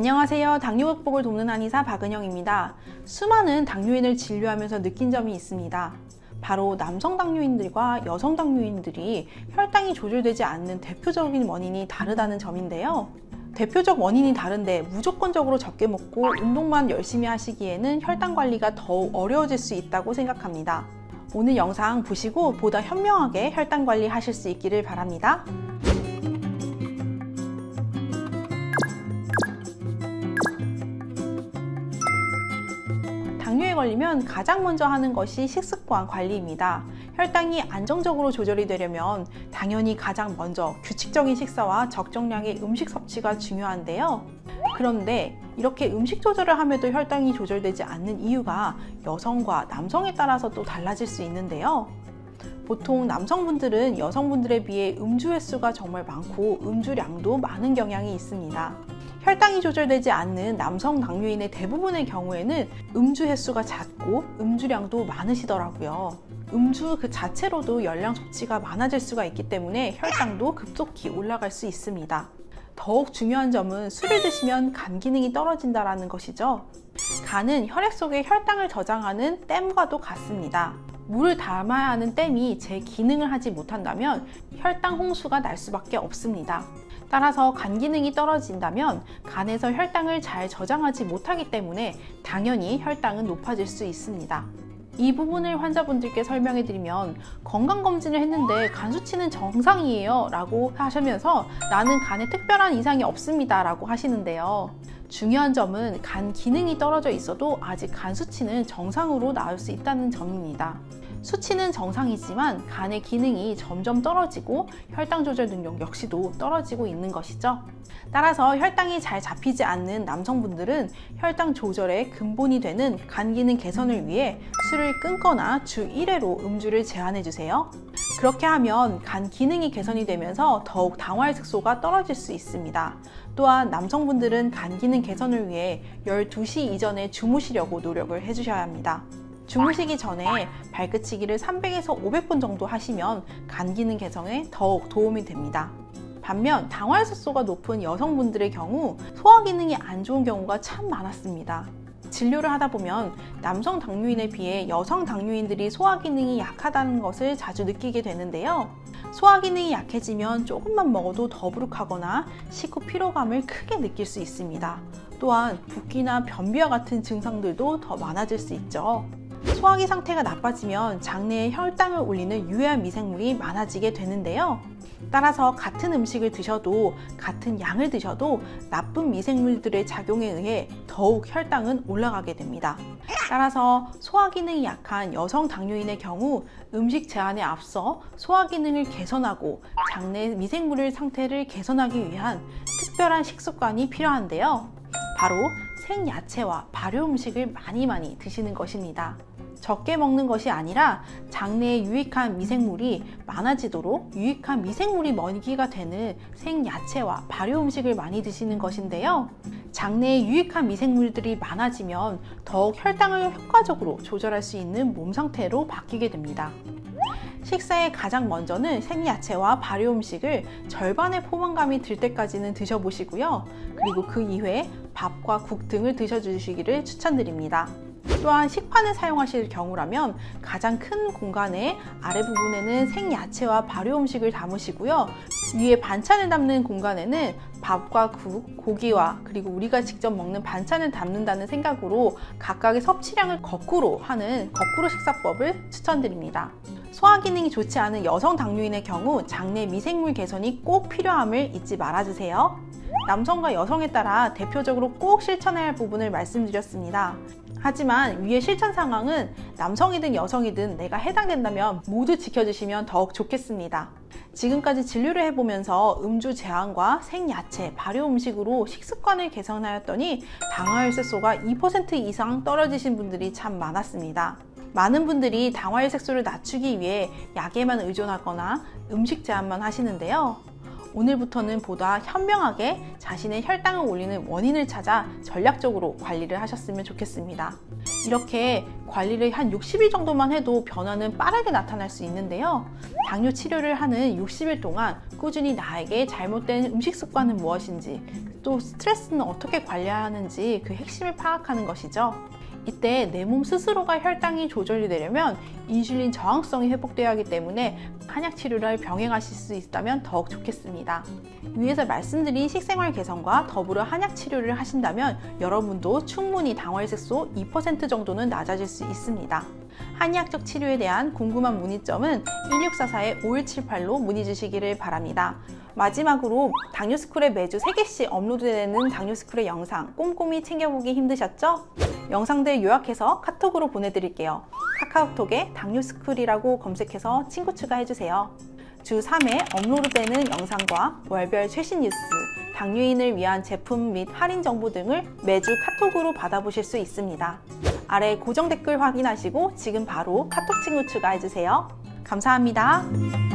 안녕하세요. 당뇨 극복을 돕는 한의사 박은영입니다. 수많은 당뇨인을 진료하면서 느낀 점이 있습니다. 바로 남성 당뇨인들과 여성 당뇨인들이 혈당이 조절되지 않는 대표적인 원인이 다르다는 점인데요. 대표적 원인이 다른데 무조건적으로 적게 먹고 운동만 열심히 하시기에는 혈당 관리가 더욱 어려워질 수 있다고 생각합니다. 오늘 영상 보시고 보다 현명하게 혈당 관리 하실 수 있기를 바랍니다. 당뇨에 걸리면 가장 먼저 하는 것이 식습관 관리입니다. 혈당이 안정적으로 조절이 되려면 당연히 가장 먼저 규칙적인 식사와 적정량의 음식 섭취가 중요한데요. 그런데 이렇게 음식 조절을 함에도 혈당이 조절되지 않는 이유가 여성과 남성에 따라서 또 달라질 수 있는데요. 보통 남성분들은 여성분들에 비해 음주 횟수가 정말 많고 음주량도 많은 경향이 있습니다. 혈당이 조절되지 않는 남성 당뇨인의 대부분의 경우에는 음주 횟수가 잦고 음주량도 많으시더라고요. 음주 그 자체로도 열량 섭취가 많아질 수가 있기 때문에 혈당도 급속히 올라갈 수 있습니다. 더욱 중요한 점은 술을 드시면 간 기능이 떨어진다는 것이죠. 간은 혈액 속에 혈당을 저장하는 댐과도 같습니다. 물을 담아야 하는 댐이 제 기능을 하지 못한다면 혈당 홍수가 날 수밖에 없습니다. 따라서 간 기능이 떨어진다면 간에서 혈당을 잘 저장하지 못하기 때문에 당연히 혈당은 높아질 수 있습니다. 이 부분을 환자분들께 설명해 드리면 건강검진을 했는데 간 수치는 정상이에요 라고 하시면서 나는 간에 특별한 이상이 없습니다 라고 하시는데요. 중요한 점은 간 기능이 떨어져 있어도 아직 간 수치는 정상으로 나올 수 있다는 점입니다. 수치는 정상이지만 간의 기능이 점점 떨어지고 혈당 조절 능력 역시도 떨어지고 있는 것이죠. 따라서 혈당이 잘 잡히지 않는 남성분들은 혈당 조절의 근본이 되는 간 기능 개선을 위해 술을 끊거나 주 1회로 음주를 제한해 주세요. 그렇게 하면 간 기능이 개선이 되면서 더욱 당화혈색소가 떨어질 수 있습니다. 또한 남성분들은 간 기능 개선을 위해 12시 이전에 주무시려고 노력을 해주셔야 합니다. 주무시기 전에 발끝치기를 300에서 500번 정도 하시면 간 기능 개선에 더욱 도움이 됩니다. 반면 당화혈색소가 높은 여성분들의 경우 소화 기능이 안 좋은 경우가 참 많았습니다. 진료를 하다 보면 남성 당뇨인에 비해 여성 당뇨인들이 소화 기능이 약하다는 것을 자주 느끼게 되는데요. 소화 기능이 약해지면 조금만 먹어도 더부룩하거나 식후 피로감을 크게 느낄 수 있습니다. 또한 붓기나 변비와 같은 증상들도 더 많아질 수 있죠. 소화기 상태가 나빠지면 장내에 혈당을 올리는 유해한 미생물이 많아지게 되는데요. 따라서 같은 음식을 드셔도 같은 양을 드셔도 나쁜 미생물들의 작용에 의해 더욱 혈당은 올라가게 됩니다. 따라서 소화 기능이 약한 여성 당뇨인의 경우 음식 제한에 앞서 소화 기능을 개선하고 장내 미생물 상태를 개선하기 위한 특별한 식습관이 필요한데요. 바로 생야채와 발효 음식을 많이 드시는 것입니다. 적게 먹는 것이 아니라 장내에 유익한 미생물이 많아지도록 유익한 미생물이 먹이가 되는 생야채와 발효 음식을 많이 드시는 것인데요. 장내에 유익한 미생물들이 많아지면 더욱 혈당을 효과적으로 조절할 수 있는 몸 상태로 바뀌게 됩니다. 식사에 가장 먼저는 생야채와 발효 음식을 절반의 포만감이 들 때까지는 드셔보시고요. 그리고 그 이후에 밥과 국 등을 드셔주시기를 추천드립니다. 또한 식판을 사용하실 경우라면 가장 큰 공간의 아래 부분에는 생야채와 발효 음식을 담으시고요. 위에 반찬을 담는 공간에는 밥과 국, 고기와 그리고 우리가 직접 먹는 반찬을 담는다는 생각으로 각각의 섭취량을 거꾸로 하는 거꾸로 식사법을 추천드립니다. 소화 기능이 좋지 않은 여성 당뇨인의 경우 장내 미생물 개선이 꼭 필요함을 잊지 말아주세요. 남성과 여성에 따라 대표적으로 꼭 실천해야 할 부분을 말씀드렸습니다. 하지만 위의 실천 상황은 남성이든 여성이든 내가 해당된다면 모두 지켜주시면 더욱 좋겠습니다. 지금까지 진료를 해보면서 음주 제한과 생야채, 발효 음식으로 식습관을 개선하였더니 당화혈색소가 2% 이상 떨어지신 분들이 참 많았습니다. 많은 분들이 당화혈색소를 낮추기 위해 약에만 의존하거나 음식 제한만 하시는데요. 오늘부터는 보다 현명하게 자신의 혈당을 올리는 원인을 찾아 전략적으로 관리를 하셨으면 좋겠습니다. 이렇게 관리를 한 60일 정도만 해도 변화는 빠르게 나타날 수 있는데요. 당뇨 치료를 하는 60일 동안 꾸준히 나에게 잘못된 음식 습관은 무엇인지, 또 스트레스는 어떻게 관리하는지 그 핵심을 파악하는 것이죠. 이때 내 몸 스스로가 혈당이 조절이 되려면 인슐린 저항성이 회복되어야 하기 때문에 한약 치료를 병행하실 수 있다면 더욱 좋겠습니다. 위에서 말씀드린 식생활 개선과 더불어 한약 치료를 하신다면 여러분도 충분히 당화혈색소 2% 정도는 낮아질 수 있습니다. 한의학적 치료에 대한 궁금한 문의점은 1644-5178로 문의 주시기를 바랍니다. 마지막으로 당뇨스쿨에 매주 3개씩 업로드되는 당뇨스쿨의 영상 꼼꼼히 챙겨보기 힘드셨죠? 영상들 요약해서 카톡으로 보내드릴게요. 카카오톡에 당뇨스쿨이라고 검색해서 친구 추가해주세요. 주 3회 업로드되는 영상과 월별 최신 뉴스, 당뇨인을 위한 제품 및 할인 정보 등을 매주 카톡으로 받아보실 수 있습니다. 아래 고정 댓글 확인하시고 지금 바로 카톡 친구 추가해주세요. 감사합니다.